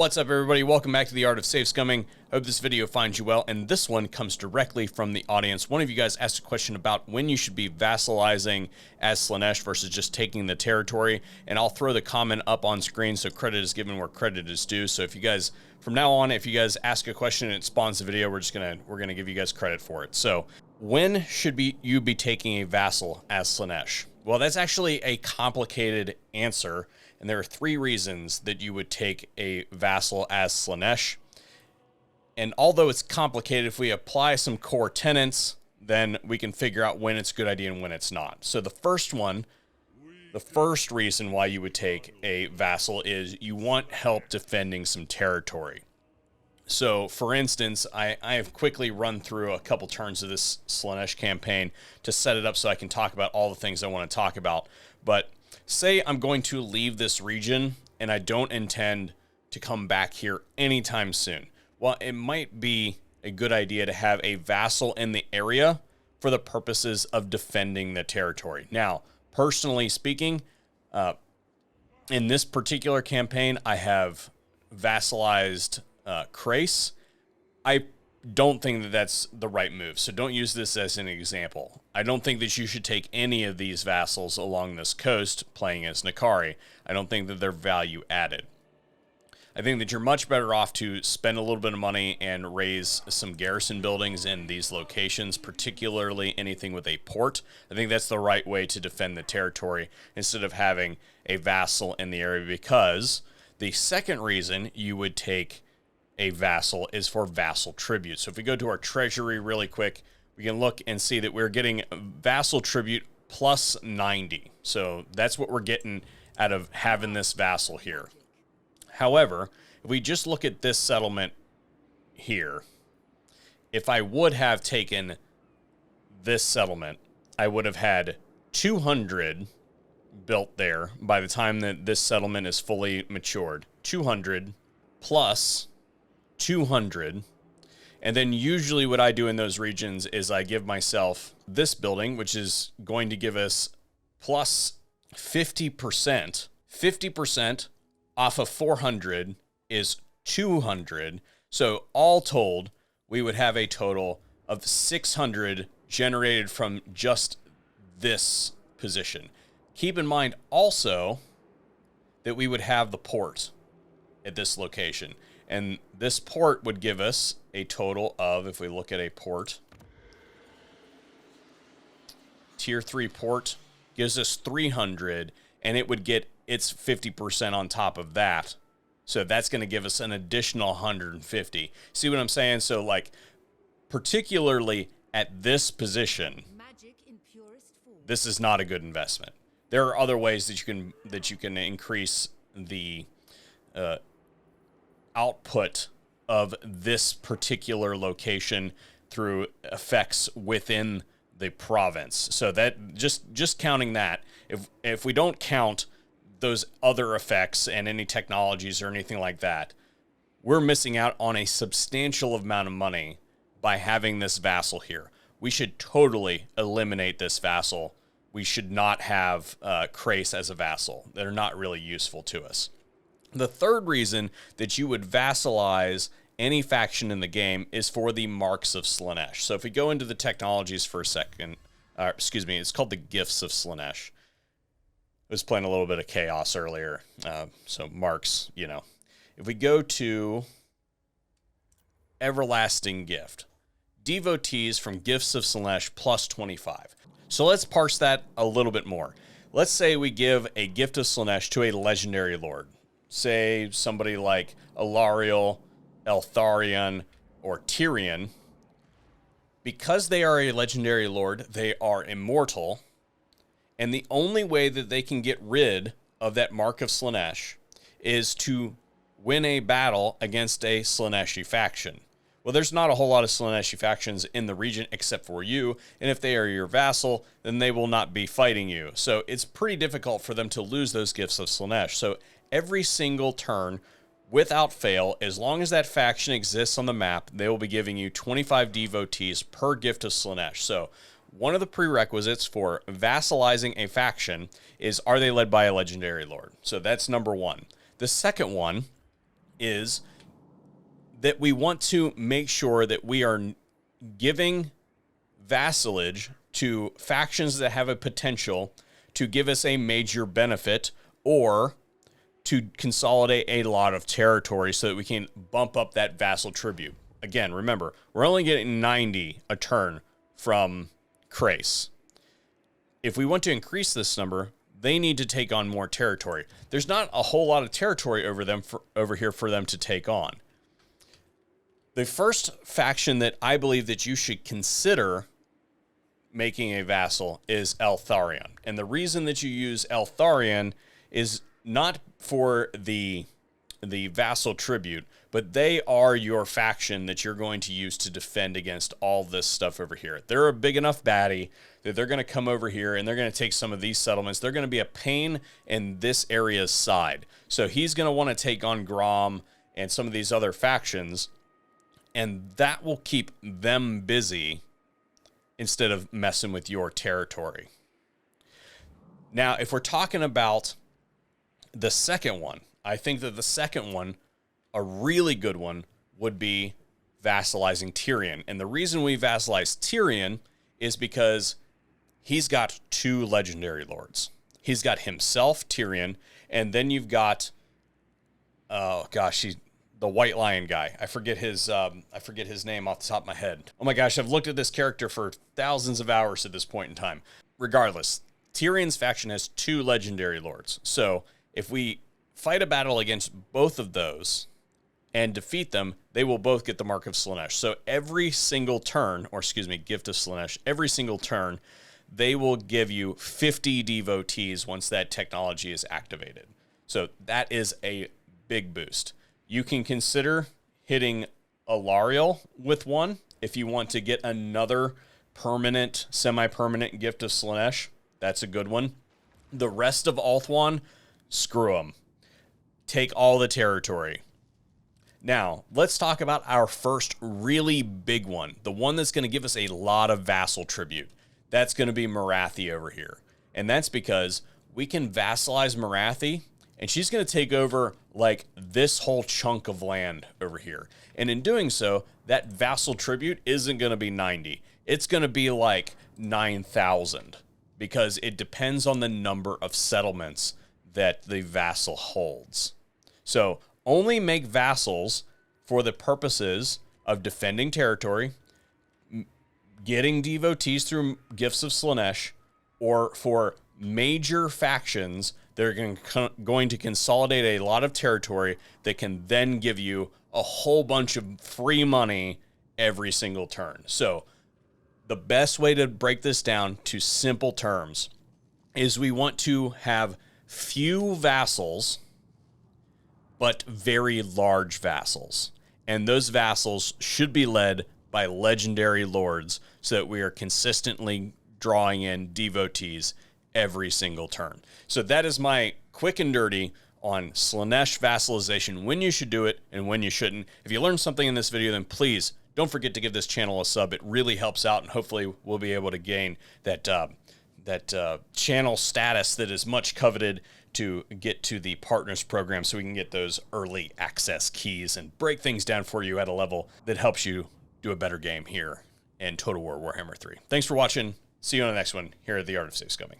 What's up, everybody? Welcome back to the Art of Safe Scumming. Hope this video finds you well, and this one comes directly from the audience. One of you guys asked a question about when you should be vassalizing as Slaanesh versus just taking the territory, and I'll throw the comment up on screen so credit is given where credit is due. So if you guys, from now on, if you guys ask a question and it spawns a video, we're gonna give you guys credit for it. So when should you be taking a vassal as Slaanesh? Well, that's actually a complicated answer, and there are three reasons that you would take a vassal as Slaanesh. And although it's complicated, if we apply some core tenets, then we can figure out when it's a good idea and when it's not. So the first reason why you would take a vassal is you want help defending some territory. So, for instance, I have quickly run through a couple turns of this Slaanesh campaign to set it up so I can talk about all the things I want to talk about. But say I'm going to leave this region and I don't intend to come back here anytime soon. Well, it might be a good idea to have a vassal in the area for the purposes of defending the territory. Now, personally speaking, in this particular campaign, I have vassalized Crace. I don't think that that's the right move, so don't use this as an example. I don't think that you should take any of these vassals along this coast playing as Nakari. I don't think that they're value added. I think that you're much better off to spend a little bit of money and raise some garrison buildings in these locations, particularly anything with a port. I think that's the right way to defend the territory instead of having a vassal in the area, because the second reason you would take a vassal is for vassal tribute. So if we go to our treasury really quick, we can look and see that we're getting vassal tribute plus 90. So that's what we're getting out of having this vassal here. However, if we just look at this settlement here, if I would have taken this settlement, I would have had 200 built there by the time that this settlement is fully matured. 200 plus 200. And then usually what I do in those regions is I give myself this building, which is going to give us plus 50%. 50% off of 400 is 200. So all told, we would have a total of 600 generated from just this position. Keep in mind also that we would have the port at this location. And this port would give us a total of, if we look at a port, tier 3 port gives us 300, and it would get its 50% on top of that. So that's going to give us an additional 150. See what I'm saying? So, like, particularly at this position, this is not a good investment. There are other ways that you can increase the output of this particular location through effects within the province. So that just counting that, if we don't count those other effects and any technologies or anything like that, we're missing out on a substantial amount of money by having this vassal here. We should totally eliminate this vassal. We should not have Crace as a vassal. They're not really useful to us. The third reason that you would vassalize any faction in the game is for the marks of Slaanesh. So if we go into the technologies for a second, it's called the gifts of Slaanesh. I was playing a little bit of chaos earlier. So marks, if we go to Everlasting Gift, Devotees from Gifts of Slaanesh plus 25. So let's parse that a little bit more. Let's say we give a Gift of Slaanesh to a legendary lord. Say somebody like Alariel, Eltharion, or Tyrion. Because they are a legendary lord, they are immortal, and the only way that they can get rid of that mark of Slaanesh is to win a battle against a Slaaneshi faction. Well, there's not a whole lot of Slaaneshi factions in the region except for you, and if they are your vassal, then they will not be fighting you. So it's pretty difficult for them to lose those Gifts of Slaanesh. So every single turn, without fail, as long as that faction exists on the map, they will be giving you 25 devotees per Gift of Slaanesh. So one of the prerequisites for vassalizing a faction is, are they led by a legendary lord? So that's number one. The second one is that we want to make sure that we are giving vassalage to factions that have a potential to give us a major benefit or to consolidate a lot of territory so that we can bump up that vassal tribute. Again, remember, we're only getting 90 a turn from Krace. If we want to increase this number, they need to take on more territory. There's not a whole lot of territory over here for them to take on. The first faction that I believe that you should consider making a vassal is Eltharion. And the reason that you use Eltharion is not for the vassal tribute, but they are your faction that you're going to use to defend against all this stuff over here. They're a big enough baddie that they're going to come over here and they're going to take some of these settlements. They're going to be a pain in this area's side. So he's going to want to take on Grom and some of these other factions, and that will keep them busy instead of messing with your territory. Now, if we're talking about the second one, I think that the second one, a really good one, would be vassalizing Tyrion. And the reason we vassalize Tyrion is because he's got 2 legendary lords. He's got himself, Tyrion, and then you've got, oh gosh, the White Lion guy. I forget his name off the top of my head. Oh my gosh, I've looked at this character for thousands of hours at this point in time. Regardless, Tyrion's faction has 2 legendary lords. So if we fight a battle against both of those and defeat them, they will both get the Mark of Slaanesh. So every single turn, or excuse me, Gift of Slaanesh, every single turn, they will give you 50 devotees once that technology is activated. So that is a big boost. You can consider hitting Alariel with one if you want to get another permanent, semi-permanent Gift of Slaanesh. That's a good one. The rest of Ulthuan, screw them. Take all the territory. Now, let's talk about our first really big one, the one that's going to give us a lot of vassal tribute. That's going to be Morathi over here. And that's because we can vassalize Morathi, and she's going to take over like this whole chunk of land over here. And in doing so, that vassal tribute isn't going to be 90. It's going to be like 9,000 because it depends on the number of settlements that the vassal holds. So only make vassals for the purposes of defending territory, getting devotees through Gifts of Slaanesh, or for major factions that are going to consolidate a lot of territory that can then give you a whole bunch of free money every single turn. So the best way to break this down to simple terms is we want to have few vassals, but very large vassals. And those vassals should be led by legendary lords so that we are consistently drawing in devotees every single turn. So that is my quick and dirty on Slaanesh vassalization, when you should do it and when you shouldn't. If you learned something in this video, then please don't forget to give this channel a sub. It really helps out, and hopefully we'll be able to gain that channel status that is much coveted to get to the partners program so we can get those early access keys and break things down for you at a level that helps you do a better game here in Total War Warhammer 3. Thanks for watching. See you on the next one here at the Art of Safe Scumming.